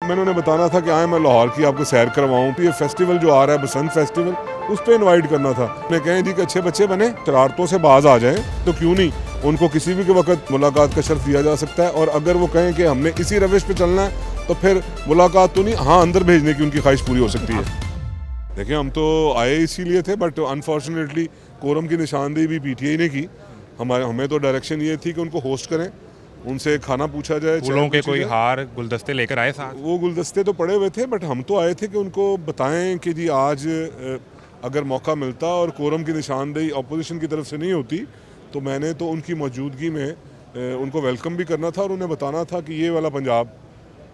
मैंने उन्हें बताना था कि आए मैं लाहौर की आपको सैर करवाऊँ। ये फेस्टिवल जो आ रहा है बसंत फेस्टिवल, उस पर इन्वाइट करना था। मैं कहें जी कि अच्छे बच्चे बने, शरारतों से बाज आ जाएं, तो क्यों नहीं उनको किसी भी के वक्त मुलाकात का शर्फ दिया जा सकता है। और अगर वो कहें कि हमने इसी रविश पे चलना है तो फिर मुलाकात तो नहीं, हाँ अंदर भेजने की उनकी ख्वाहिश पूरी हो सकती है। देखिए हम तो आए इसीलिए थे, बट अनफॉर्चुनेटली कोरम की निशानदेही भी पीटीआई ने की। हमें तो डायरेक्शन ये थी कि उनको होस्ट करें, उनसे खाना पूछा जाए, फूलों के कोई हार गुलदस्ते लेकर आए साथ। वो गुलदस्ते तो पड़े हुए थे, बट हम तो आए थे कि उनको बताएं कि जी आज अगर मौका मिलता और कोरम की निशानदेही अपोजिशन की तरफ से नहीं होती तो मैंने तो उनकी मौजूदगी में उनको वेलकम भी करना था और उन्हें बताना था कि ये वाला पंजाब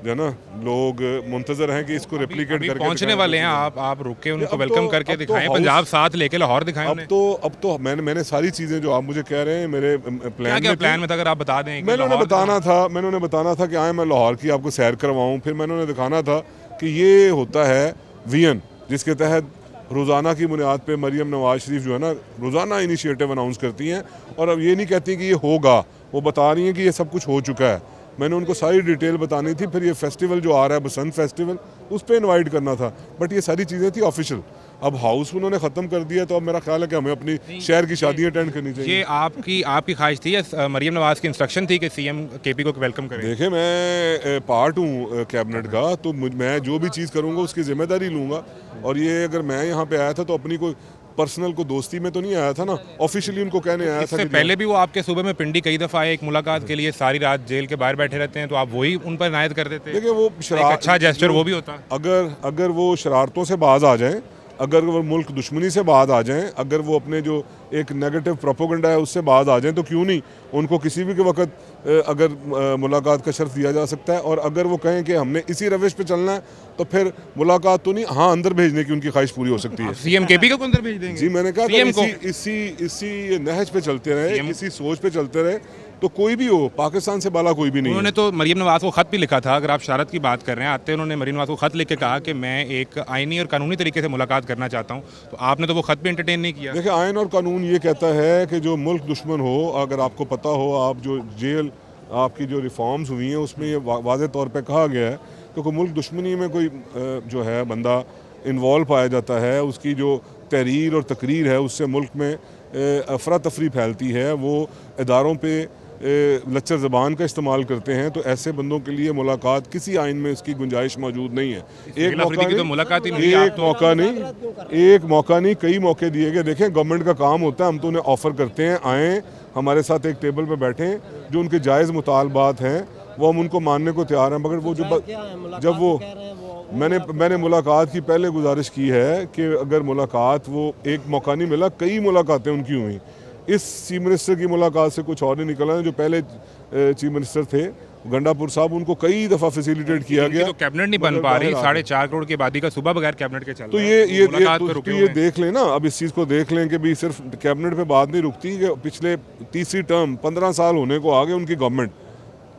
जो है ना, लोग मुंतजर हैं कि इसको रेप्लिकेट करके पहुंचने वाले हैं। आप रुक के उनको वेलकम करके दिखाएं, पंजाब साथ लेके लाहौर दिखाएं। अब तो मैंने सारी चीज़ें जो आप मुझे कह रहे हैं मेरे प्लान में था, अगर आप बता दें। मैंने उन्हें बताना था कि आए मैं लाहौर की आपको सैर करवाऊँ। फिर मैंने उन्हें दिखाना था कि ये होता है वीएन, जिसके तहत रोज़ाना की बुनियाद पे मरियम नवाज शरीफ जो है ना रोज़ाना इनिशिएटिव अनाउंस करती हैं। और अब ये नहीं कहती कि ये होगा, वो बता रही हैं कि ये सब कुछ हो चुका है। मैंने उनको सारी डिटेल बतानी थी। फिर ये फेस्टिवल जो आ रहा है बसंत फेस्टिवल, उस पर इन्वाइट करना था, बट ये सारी चीज़ें थी ऑफिशियल। अब हाउस उन्होंने ख़त्म कर दिया, तो अब मेरा ख्याल है कि हमें अपनी शहर की शादियाँ अटेंड करनी चाहिए। ये आपकी ख्वाहिश थी या मरियम नवाज की इंस्ट्रक्शन थी कि सीएम केपी को वेलकम करें? देखिए मैं पार्ट हूँ कैबिनेट का, तो मैं जो भी चीज़ करूँगा उसकी जिम्मेदारी लूँगा। और ये अगर मैं यहाँ पे आया था तो अपनी कोई पर्सनल को दोस्ती में तो नहीं आया था ना, ऑफिशियली उनको कहने आया था। पहले भी वो आपके सूबे में पिंडी कई दफ़ा एक मुलाकात के लिए सारी रात जेल के बाहर बैठे रहते हैं, तो आप वही उन पर इनायत कर देते? देखिए वो अच्छा जेस्चर वो भी होता। अगर वो शरारतों से बाज आ जाएं, अगर वो मुल्क दुश्मनी से बाज आ जाएं, अगर वो अपने जो एक नेगेटिव प्रोपोगंडा है उससे बाज आ जाएं, तो क्यों नहीं उनको किसी भी के वक्त अगर मुलाकात का शर्फ दिया जा सकता है। और अगर वो कहें कि हमने इसी रविश पे चलना है तो फिर मुलाकात तो नहीं, हाँ अंदर भेजने की उनकी ख्वाहिश पूरी हो सकती है। सीएम केपी को अंदर भेज देंगे? जी मैंने कहा इसी नहज पे चलते रहे, इसी सोच पे चलते रहे, तो कोई भी हो, पाकिस्तान से बाला कोई भी नहीं। उन्होंने तो मरियम नवाज को खत भी लिखा था, अगर आप शरारत की बात कर रहे हैं, आते उन्होंने मरियम नवाज को खत लिख के कहा कि मैं एक आईनी और कानूनी तरीके से मुलाकात करना चाहता हूं, तो आपने तो वो खत भी एंटरटेन नहीं किया। देखिए आइन और कानून ये कहता है कि जो मुल्क दुश्मन हो, अगर आपको पता हो, आप जो जेल आपकी जो रिफॉर्म्स हुई हैं उसमें ये वाज़ेह तौर पर कहा गया है क्योंकि मुल्क दुश्मनी में कोई जो है बंदा इन्वॉल्व पाया जाता है, उसकी जो तहरीर और तकरीर है उससे मुल्क में अफरा तफरी फैलती है, वो इदारों पे लच्चर ज़बान का इस्तेमाल करते हैं, तो ऐसे बंदों के लिए मुलाकात किसी आइन में इसकी गुंजाइश मौजूद नहीं है। एक मौका नहीं कई मौके दिए गए। देखें गवर्नमेंट का काम होता है, हम तो उन्हें ऑफ़र करते हैं आएँ हमारे साथ एक टेबल पर बैठें, जो उनके जायज़ मुतालबात हैं वो हम उनको मानने को तैयार हैं। मगर वो जब वो मैंने मुलाकात की पहले गुजारिश की है कि अगर मुलाकात वो एक मौका नहीं मिला, कई मुलाकातें उनकी हुई। इस चीफ मिनिस्टर की मुलाकात से कुछ और नहीं निकला है। जो पहले चीफ मिनिस्टर थे गंडापुर साहब, उनको कई दफ़ा फैसिलिटेट किया गया। तो कैबिनेट नहीं बन पा रही, 4.5 करोड़ की आबादी का सूबा बगैर कैबिनेट के चल तो ये देख लें ना, अब इस चीज़ को देख लें कि भी सिर्फ कैबिनेट पे बात नहीं रुकती कि पिछले तीसरी टर्म 15 साल होने को आगे उनकी गवर्नमेंट,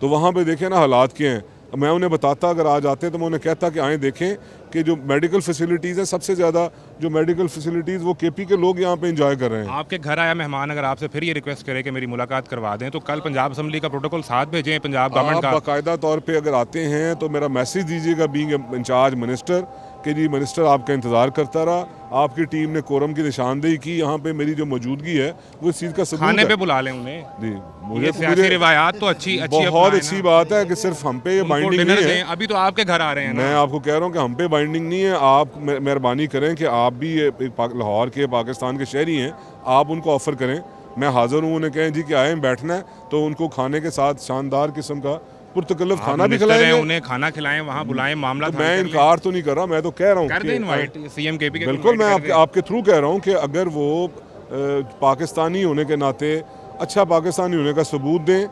तो वहाँ पे देखें ना हालात क्या हैं। मैं उन्हें बताता, अगर आ जाते तो मैं उन्हें कहता कि आएँ देखें कि जो मेडिकल फैसिलिटीज़ हैं, सबसे ज़्यादा जो मेडिकल फैसिलिटीज़ वो केपी के लोग यहाँ पे एंजॉय कर रहे हैं। आपके घर आया मेहमान अगर आपसे फिर ये रिक्वेस्ट करे कि मेरी मुलाकात करवा दें, तो कल पंजाब असम्बली का प्रोटोकॉल साथ भेजें पंजाब गवर्नमेंट का। बाकायदा तौर पे अगर आते हैं तो मेरा मैसेज दीजिएगा बीइंग इंचार्ज मिनिस्टर कि जी मिनिस्टर आपका इंतज़ार करता रहा, आपकी टीम ने कोरम की निशानदेही की, यहाँ पे मेरी जो मौजूदगी है वो इस चीज़ का सबूत है। खाने पे बुला लें उन्हें। जी मुझे रिवायात तो अच्छी बहुत अच्छी बात है कि सिर्फ हम पे ये बाइंडिंग नहीं है। अभी तो आपके घर आ रहे हैं, मैं आपको कह रहा हूँ कि हम पे बाइंडिंग नहीं है। आप मेहरबानी करें कि आप भी लाहौर के पाकिस्तान के शहरी हैं, आप उनको ऑफ़र करें, मैं हाज़िर हूँ। उन्हें कहें जी कि आएँ बैठना है, तो उनको खाने के साथ शानदार किस्म का पुरतकल्लफ खाना भी खिलाएं, उन्हें खाना खिलाएं, वहाँ बुलाएं, मामला। तो मैं इनकार तो नहीं कर रहा, मैं तो कह रहा हूँ सीएम केपी के। बिल्कुल मैं आपके थ्रू कह रहा हूँ कि अगर वो पाकिस्तानी होने के नाते अच्छा पाकिस्तानी होने का सबूत दें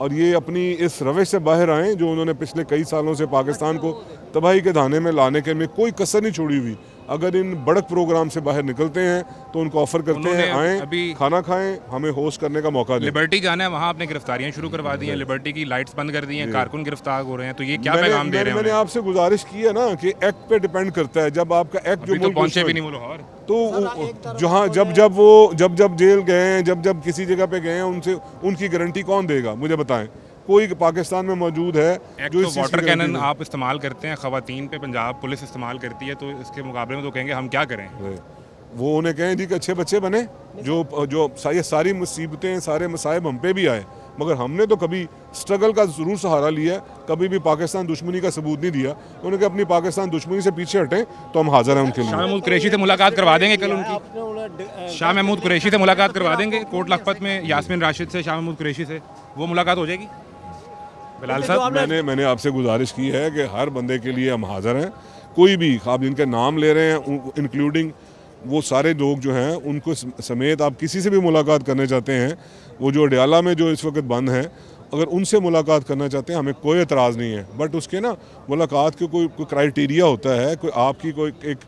और ये अपनी इस रविश से बाहर आएँ जो उन्होंने पिछले कई सालों से पाकिस्तान को तबाही के धाने में लाने के में कोई कसर नहीं छोड़ी हुई। अगर इन बड़क प्रोग्राम से बाहर निकलते हैं तो उनको ऑफर करते हैं आएँ खाना खाएं, हमें होस्ट करने का मौका दें। लिबर्टी जाना है, वहाँ आपने गिरफ्तारियां शुरू करवा दी हैं, लिबर्टी की लाइट्स बंद कर दी हैं, कारकुन गिरफ्तार हो रहे हैं, तो ये क्या पैगाम दे रहे हैं? मैंने आपसे गुजारिश की है ना कि एक्ट पे डिपेंड करता है। जब आपका एक्ट जो पहुंचे भी नहीं लाहौर, तो जहाँ जब जेल गए हैं, जब किसी जगह पे गए हैं, उनसे उनकी गारंटी कौन देगा? मुझे बताएं। कोई पाकिस्तान में मौजूद है एक जो तो इस चीज़ वाटर की कैनन गारंटी आप इस्तेमाल करते हैं, ख़वातीन पे पंजाब पुलिस इस्तेमाल करती है, तो इसके मुकाबले में तो कहेंगे हम क्या करें। दे। वो उन्हें कहें जी कि अच्छे बच्चे बने, जो ये सारी मुसीबतें सारे मसाइब हम पे भी आए, मगर हमने तो कभी स्ट्रगल का ज़रूर सहारा लिया, कभी भी पाकिस्तान दुश्मनी का सबूत नहीं दिया। उन्होंने कहा अपनी पाकिस्तान दुश्मनी से पीछे हटें तो हम हाजिर हैं उनके शाह लिए। महमूद कुरैशी से मुलाकात करवा देंगे कल उनकी, शाह महमूद कुरैशी से मुलाकात करवा देंगे कोट लखपत में, यास्मीन राशिद से, शाह महमूद कुरैशी से वो मुलाकात हो जाएगी। बिलाल साहब, मैंने आपसे गुजारिश की है कि हर बंदे के लिए हम हाजिर हैं। कोई भी आप जिनके नाम ले रहे हैं इंक्लूडिंग वो सारे लोग जो हैं उनको समेत आप किसी से भी मुलाकात करने चाहते हैं, वो जो अडयाला में जो इस वक्त बंद हैं, अगर उनसे मुलाकात करना चाहते हैं हमें कोई एतराज़ नहीं है। बट उसके ना मुलाकात के कोई क्राइटेरिया होता है, कोई आपकी कोई एक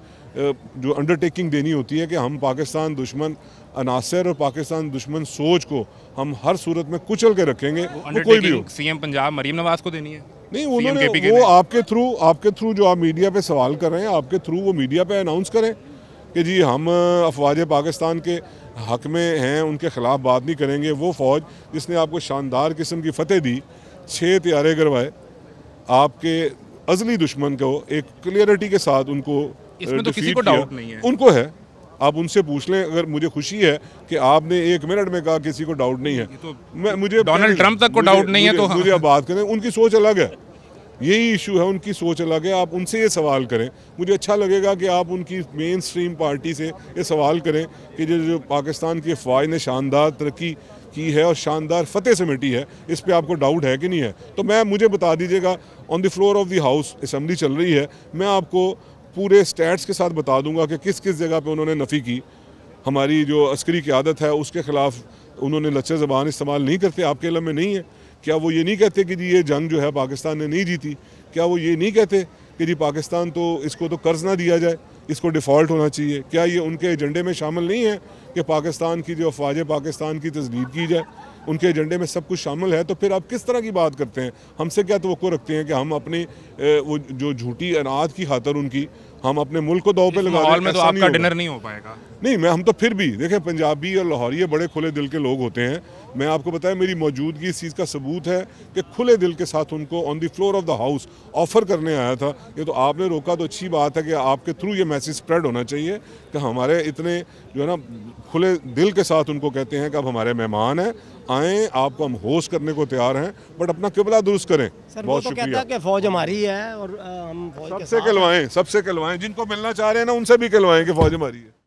जो अंडरटेकिंग देनी होती है कि हम पाकिस्तान दुश्मन अनासर और पाकिस्तान दुश्मन सोच को हम हर सूरत में कुचल के रखेंगे, वो कोई भी हो। सीएम पंजाब मरीम नवाज को देनी है। नहीं, उन्होंने वो आपके थ्रू जो आप मीडिया पे सवाल कर रहे हैं, आपके थ्रू वो मीडिया पे अनाउंस करें कि जी हम अफवाज पाकिस्तान के हक में हैं, उनके ख़िलाफ़ बात नहीं करेंगे। वो फ़ौज जिसने आपको शानदार किस्म की फ़तेह दी, 6 तैयारे करवाए, आपके अज़ली दुश्मन को एक क्लियरिटी के साथ उनको इसमें तो किसी को डाउट नहीं है, उनको है। आप उनसे पूछ लें, अगर मुझे खुशी है कि आपने 1 मिनट में कहा किसी को डाउट नहीं है, तो मुझे डोनाल्ड ट्रंप तक को डाउट नहीं है, तो मुझे आप बात करें, उनकी सोच अलग है, यही इशू है, उनकी सोच अलग है। आप उनसे ये सवाल करें, मुझे अच्छा लगेगा कि आप उनकी मेन स्ट्रीम पार्टी से ये सवाल करें कि जो पाकिस्तान की फ़ौज ने शानदार तरक्की की है और शानदार फतेह समेटी है, इस पे आपको डाउट है कि नहीं है। तो मुझे बता दीजिएगा, on the floor of the house assembly चल रही है, मैं आपको पूरे स्टैट्स के साथ बता दूंगा कि किस किस जगह पे उन्होंने नफ़ी की। हमारी जो अस्करी क़यादत है उसके ख़िलाफ़ उन्होंने लच्चे ज़बान इस्तेमाल नहीं करते, आपके इल्म में नहीं है। क्या वो ये नहीं कहते कि जी ये जंग जो है पाकिस्तान ने नहीं जीती? क्या वो ये नहीं कहते कि जी पाकिस्तान तो इसको तो कर्ज ना दिया जाए, इसको डिफ़ॉल्ट होना चाहिए? क्या ये उनके एजेंडे में शामिल नहीं है कि पाकिस्तान की जो अफवाज पाकिस्तान की तस्दीक की जाए? उनके एजेंडे में सब कुछ शामिल है, तो फिर आप किस तरह की बात करते हैं? हमसे क्या तवक्को रखते हैं कि हम अपनी वो जो झूठी अनाज की खातर उनकी हम अपने मुल्क को दाव पे लगा दें? में तो आपका डिनर नहीं हो पाएगा। नहीं, हम तो फिर भी देखें, पंजाबी और लाहौरी बड़े खुले दिल के लोग होते हैं। मैं आपको बताया, मेरी मौजूदगी इस चीज़ का सबूत है कि खुले दिल के साथ उनको on the floor of the house offer करने आया था। ये तो आपने रोका तो अच्छी बात है कि आपके थ्रू ये मैसेज स्प्रेड होना चाहिए कि हमारे इतने जो है ना खुले दिल के साथ उनको कहते हैं कि अब हमारे मेहमान हैं, आएँ, आपको हम होस्ट करने को तैयार हैं, बट अपना किबला दुरुस्त करें। सर, बहुत वो तो कहता है कि फ़ौज हमारी है और हम फ़ौज सबसे कहलवाएं, जिनको मिलना चाह रहे हैं ना उनसे भी कहलवाएं कि फ़ौज हमारी है।